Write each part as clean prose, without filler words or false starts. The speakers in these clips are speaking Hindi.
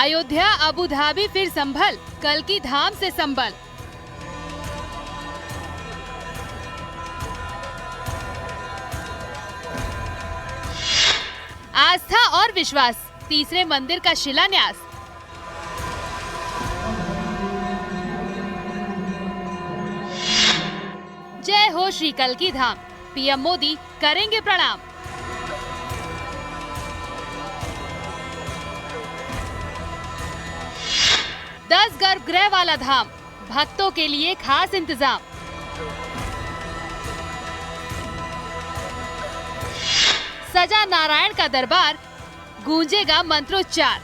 अयोध्या अबू धाबी फिर संभल, कल्की धाम से संभल। आस्था और विश्वास, तीसरे मंदिर का शिलान्यास। जय हो श्री कल्की धाम, पीएम मोदी करेंगे प्रणाम। दस गर्भगृह वाला धाम, भक्तों के लिए खास इंतजाम। सजा नारायण का दरबार, गूंजेगा मंत्रोच्चार।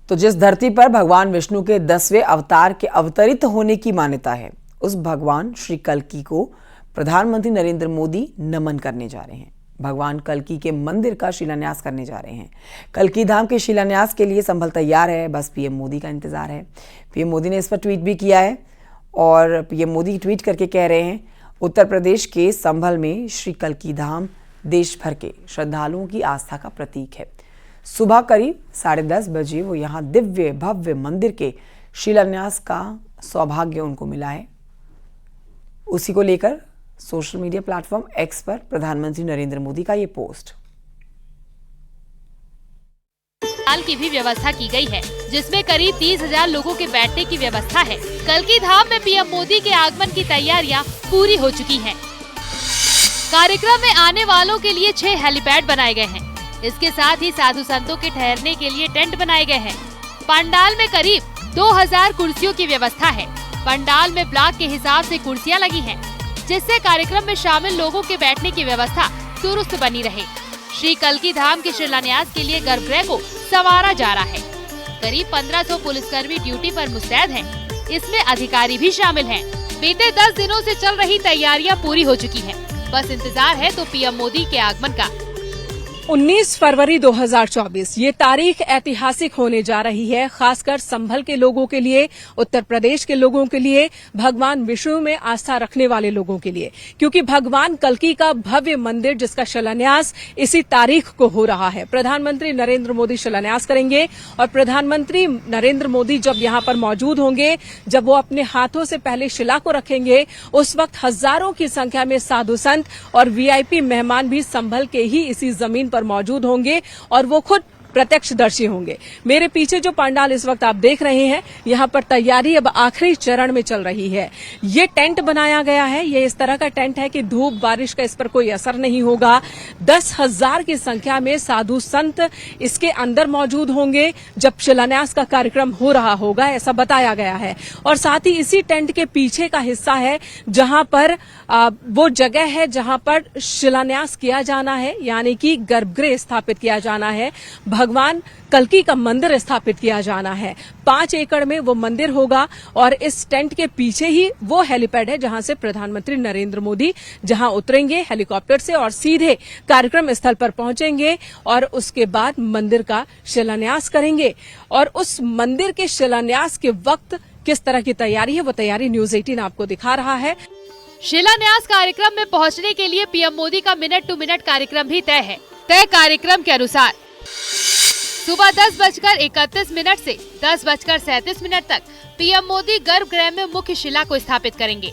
तो जिस धरती पर भगवान विष्णु के 10वें अवतार के अवतरित होने की मान्यता है, उस भगवान श्री कल्की को प्रधानमंत्री नरेंद्र मोदी नमन करने जा रहे हैं। भगवान कल्की के मंदिर का शिलान्यास करने जा रहे हैं। कल्की धाम के शिलान्यास के लिए संभल तैयार है, बस पीएम मोदी का इंतजार है। पीएम मोदी ने इस पर ट्वीट भी किया है और पीएम मोदी ट्वीट करके कह रहे हैं, उत्तर प्रदेश के संभल में श्री कल्की धाम देश भर के श्रद्धालुओं की आस्था का प्रतीक है। सुबह करीब 10:30 बजे वो यहाँ दिव्य भव्य मंदिर के शिलान्यास का सौभाग्य उनको मिला है। उसी को लेकर सोशल मीडिया प्लेटफॉर्म एक्स पर प्रधानमंत्री नरेंद्र मोदी का ये पोस्ट। हाल की भी व्यवस्था की गई है, जिसमें करीब 30,000 लोगों के बैठने की व्यवस्था है। कल्की धाम में पीएम मोदी के आगमन की तैयारियां पूरी हो चुकी हैं। कार्यक्रम में आने वालों के लिए 6 हेलीपैड बनाए गए हैं। इसके साथ ही साधु संतों के ठहरने के लिए टेंट बनाए गए हैं। पंडाल में करीब 2000 कुर्सियों की व्यवस्था है। पंडाल में ब्लॉक के हिसाब से कुर्सियां लगी हैं, जिससे कार्यक्रम में शामिल लोगों के बैठने की व्यवस्था दुरुस्त बनी रहे। श्री कल्की धाम के शिलान्यास के लिए गर्भगृह को संवारा जा रहा है। करीब 1500 पुलिसकर्मी ड्यूटी पर मुस्तैद हैं। इसमें अधिकारी भी शामिल हैं। बीते 10 दिनों से चल रही तैयारियां पूरी हो चुकी हैं। बस इंतजार है तो पीएम मोदी के आगमन का। 19 फरवरी 2024 ये तारीख ऐतिहासिक होने जा रही है, खासकर संभल के लोगों के लिए, उत्तर प्रदेश के लोगों के लिए, भगवान विष्णु में आस्था रखने वाले लोगों के लिए, क्योंकि भगवान कल्की का भव्य मंदिर जिसका शिलान्यास इसी तारीख को हो रहा है। प्रधानमंत्री नरेंद्र मोदी शिलान्यास करेंगे और प्रधानमंत्री नरेंद्र मोदी जब यहां पर मौजूद होंगे, जब वो अपने हाथों से पहले शिला को रखेंगे, उस वक्त हजारों की संख्या में साधु संत और वीआईपी मेहमान भी संभल के ही इसी जमीन पर मौजूद होंगे और वो खुद प्रत्यक्षदर्शी होंगे। मेरे पीछे जो पंडाल इस वक्त आप देख रहे हैं, यहाँ पर तैयारी अब आखिरी चरण में चल रही है। ये टेंट बनाया गया है, ये इस तरह का टेंट है कि धूप बारिश का इस पर कोई असर नहीं होगा। 10,000 की संख्या में साधु संत इसके अंदर मौजूद होंगे जब शिलान्यास का कार्यक्रम हो रहा होगा, ऐसा बताया गया है। और साथ ही इसी टेंट के पीछे का हिस्सा है जहां पर वो जगह है जहां पर शिलान्यास किया जाना है, यानी कि गर्भगृह स्थापित किया जाना है, भगवान कल्की का मंदिर स्थापित किया जाना है। 5 एकड़ में वो मंदिर होगा और इस टेंट के पीछे ही वो हेलीपैड है जहां से प्रधानमंत्री नरेंद्र मोदी जहां उतरेंगे हेलीकॉप्टर से और सीधे कार्यक्रम स्थल पर पहुंचेंगे और उसके बाद मंदिर का शिलान्यास करेंगे। और उस मंदिर के शिलान्यास के वक्त किस तरह की तैयारी है, वो तैयारी न्यूज 18 आपको दिखा रहा है। शिलान्यास कार्यक्रम में पहुंचने के लिए पीएम मोदी का मिनट टू मिनट कार्यक्रम भी तय है। तय कार्यक्रम के अनुसार सुबह 10:31 से 10:37 तक पीएम मोदी गर्भगृह में मुख्य शिला को स्थापित करेंगे।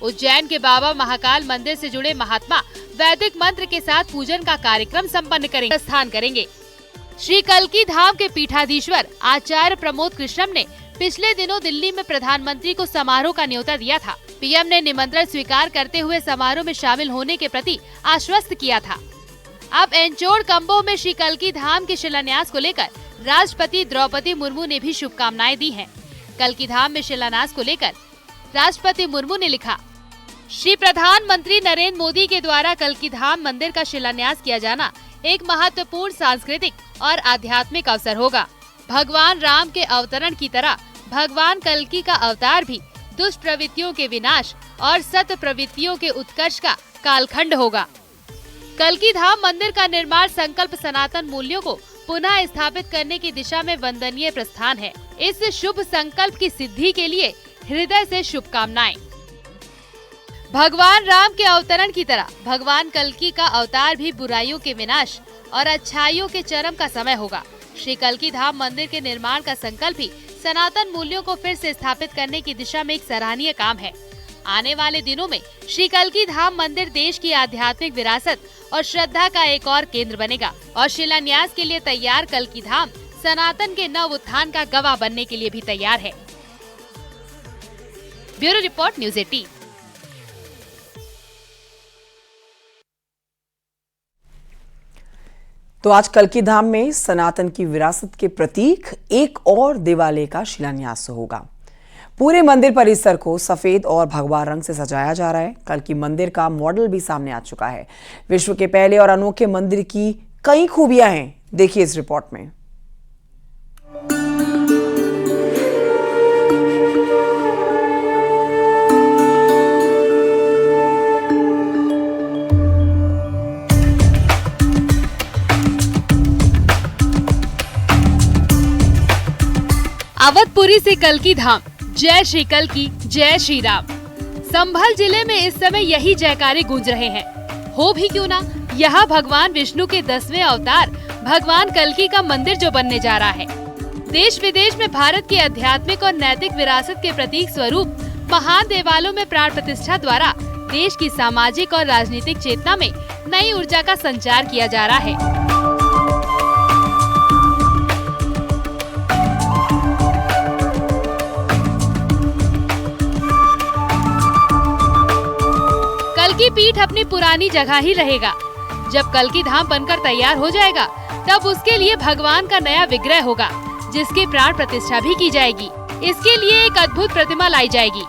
उज्जैन के बाबा महाकाल मंदिर से जुड़े महात्मा वैदिक मंत्र के साथ पूजन का कार्यक्रम संपन्न करेंगे, प्रस्थान करेंगे। श्री कल्की धाम के पीठाधीश्वर आचार्य प्रमोद कृष्णम ने पिछले दिनों दिल्ली में प्रधानमंत्री को समारोह का न्योता दिया था। पीएम ने निमंत्रण स्वीकार करते हुए समारोह में शामिल होने के प्रति आश्वस्त किया था। अब एंचोड़ कंबो में श्री कल्की धाम के शिलान्यास को लेकर राष्ट्रपति द्रौपदी मुर्मू ने भी शुभकामनाएं दी हैं। कल्की धाम में शिलान्यास को लेकर राष्ट्रपति मुर्मू ने लिखा, श्री प्रधानमंत्री नरेंद्र मोदी के द्वारा कल्की धाम मंदिर का शिलान्यास किया जाना एक महत्वपूर्ण सांस्कृतिक और आध्यात्मिक अवसर होगा। भगवान राम के अवतरण की तरह भगवान कल्की का अवतार भी दुष्ट प्रवृत्तियों के विनाश और सत प्रवृत्तियों के उत्कर्ष का कालखंड होगा। कल्की धाम मंदिर का निर्माण संकल्प सनातन मूल्यों को पुनः स्थापित करने की दिशा में वंदनीय प्रस्थान है। इस शुभ संकल्प की सिद्धि के लिए हृदय से शुभकामनाएं। भगवान राम के अवतरण की तरह भगवान कल्कि का अवतार भी बुराइयों के विनाश और अच्छाइयों के चरम का समय होगा। श्री कल्कि धाम मंदिर के निर्माण का संकल्प भी सनातन मूल्यों को फिर से स्थापित करने की दिशा में एक सराहनीय काम है। आने वाले दिनों में श्री कल्कि धाम मंदिर देश की आध्यात्मिक विरासत और श्रद्धा का एक और केंद्र बनेगा और शिलान्यास के लिए तैयार कल्कि धाम सनातन के नव उत्थान का गवाह बनने के लिए भी तैयार है। Bureau report, news 18। तो आज कल्कि धाम में सनातन की विरासत के प्रतीक एक और देवालय का शिलान्यास होगा। पूरे मंदिर परिसर को सफेद और भगवा रंग से सजाया जा रहा है। कल्कि मंदिर का मॉडल भी सामने आ चुका है। विश्व के पहले और अनोखे मंदिर की कई खूबियां हैं, देखिए इस रिपोर्ट में। अवधपुरी से कल्कि धाम, जय श्री कल्कि, जय श्री राम। संभल जिले में इस समय यही जयकारे गूंज रहे हैं। हो भी क्यों ना, यहाँ भगवान विष्णु के 10वें अवतार भगवान कल्कि का मंदिर जो बनने जा रहा है। देश विदेश में भारत की आध्यात्मिक और नैतिक विरासत के प्रतीक स्वरूप महान देवालयों में प्राण प्रतिष्ठा द्वारा देश की सामाजिक और राजनीतिक चेतना में नई ऊर्जा का संचार किया जा रहा है। कल्कि पीठ अपनी पुरानी जगह ही रहेगा। जब कल्कि धाम बनकर तैयार हो जाएगा तब उसके लिए भगवान का नया विग्रह होगा जिसकी प्राण प्रतिष्ठा भी की जाएगी। इसके लिए एक अद्भुत प्रतिमा लाई जाएगी।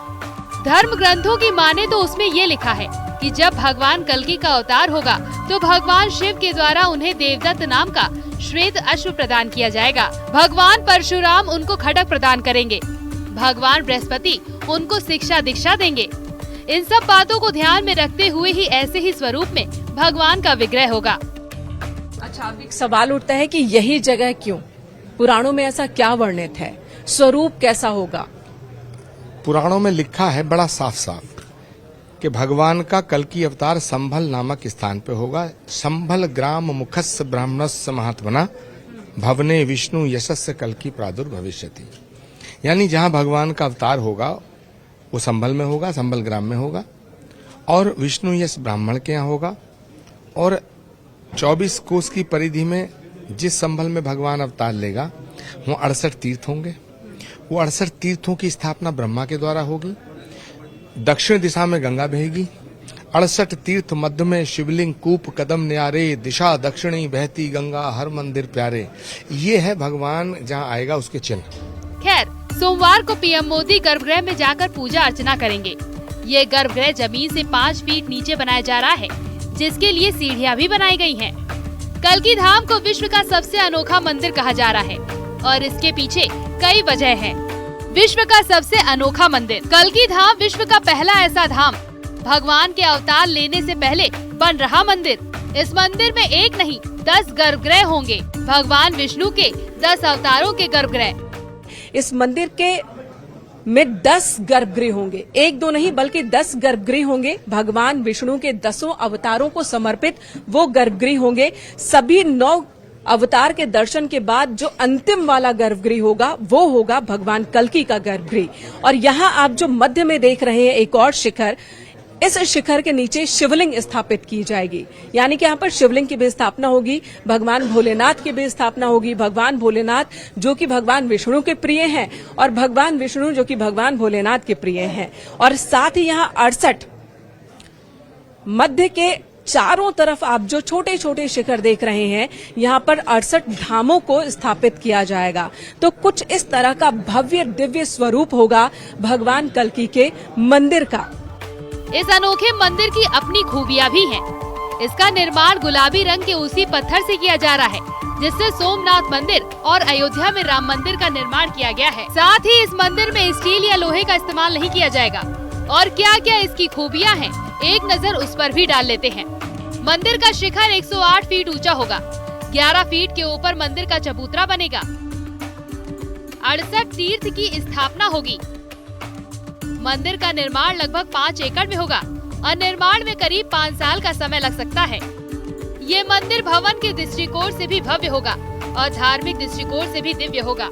धर्म ग्रंथों की माने तो उसमें ये लिखा है कि जब भगवान कल्कि का अवतार होगा तो भगवान शिव के द्वारा उन्हें देवदत्त नाम का श्वेत अश्व प्रदान किया जाएगा। भगवान परशुराम उनको खड्ग प्रदान करेंगे। भगवान बृहस्पति उनको शिक्षा दीक्षा देंगे। इन सब बातों को ध्यान में रखते हुए ही ऐसे ही स्वरूप में भगवान का विग्रह होगा। अच्छा, अब एक सवाल उठता है कि यही जगह क्यों? पुराणों में ऐसा क्या वर्णित है? स्वरूप कैसा होगा? पुराणों में लिखा है बड़ा साफ साफ कि भगवान का कल्कि अवतार संभल नामक स्थान पे होगा। संभल ग्राम मुखस्य ब्राह्मणस्य महात्मना भवने विष्णु यशस्य कल्कि प्रादुर्भविष्यति। यानी जहां भगवान का अवतार होगा वो संभल में होगा, संभल ग्राम में होगा और विष्णु यश ब्राह्मण के यहाँ होगा। और 24 कोस की परिधि में जिस संभल में भगवान अवतार लेगा वो 68 तीर्थ होंगे। वो 68 तीर्थों की स्थापना ब्रह्मा के द्वारा होगी। दक्षिण दिशा में गंगा बहेगी। 68 तीर्थ मध्य में शिवलिंग कूप कदम न्यारे, दिशा दक्षिणी बहती गंगा हर मंदिर प्यारे। ये है भगवान जहाँ आएगा उसके चिन्ह। खैर, सोमवार को पीएम मोदी गर्भगृह में जाकर पूजा अर्चना करेंगे। ये गर्भगृह जमीन से 5 फीट नीचे बनाया जा रहा है जिसके लिए सीढ़ियां भी बनाई गई हैं। कल्कि धाम को विश्व का सबसे अनोखा मंदिर कहा जा रहा है और इसके पीछे कई वजह हैं। विश्व का सबसे अनोखा मंदिर कल्कि धाम विश्व का पहला ऐसा धाम भगवान के अवतार लेने से पहले बन रहा मंदिर। इस मंदिर में एक नहीं 10 गर्भगृह होंगे। भगवान विष्णु के 10 अवतारों के गर्भगृह। इस मंदिर के में 10 गर्भगृह होंगे। एक दो नहीं बल्कि 10 गर्भगृह होंगे। भगवान विष्णु के 10 अवतारों को समर्पित वो गर्भगृह होंगे। सभी 9 अवतार के दर्शन के बाद जो अंतिम वाला गर्भगृह होगा वो होगा भगवान कल्कि का गर्भगृह। और यहाँ आप जो मध्य में देख रहे हैं एक और शिखर, इस शिखर के नीचे शिवलिंग स्थापित की जाएगी। यानी कि यहाँ पर शिवलिंग की भी स्थापना होगी। भगवान भोलेनाथ की भी स्थापना होगी। भगवान भोलेनाथ जो कि भगवान विष्णु के प्रिय हैं और भगवान विष्णु जो कि भगवान भोलेनाथ के प्रिय हैं। और साथ ही यहाँ 68 मध्य के चारों तरफ आप जो छोटे छोटे शिखर देख रहे हैं, यहाँ पर 68 धामों को स्थापित किया जाएगा। तो कुछ इस तरह का भव्य दिव्य स्वरूप होगा भगवान कल्कि के मंदिर का। इस अनोखे मंदिर की अपनी खूबियां भी हैं। इसका निर्माण गुलाबी रंग के उसी पत्थर से किया जा रहा है जिससे सोमनाथ मंदिर और अयोध्या में राम मंदिर का निर्माण किया गया है। साथ ही इस मंदिर में स्टील या लोहे का इस्तेमाल नहीं किया जाएगा। और क्या क्या इसकी खूबियां हैं, एक नजर उस पर भी डाल लेते हैं। मंदिर का शिखर 108 फीट ऊंचा होगा। 11 फीट के ऊपर मंदिर का चबूतरा बनेगा। 68 तीर्थ की स्थापना होगी। मंदिर का निर्माण लगभग 5 एकड़ में होगा और निर्माण में करीब 5 साल का समय लग सकता है। ये मंदिर भवन के दृष्टिकोण से भी भव्य होगा और धार्मिक दृष्टिकोण से भी दिव्य होगा।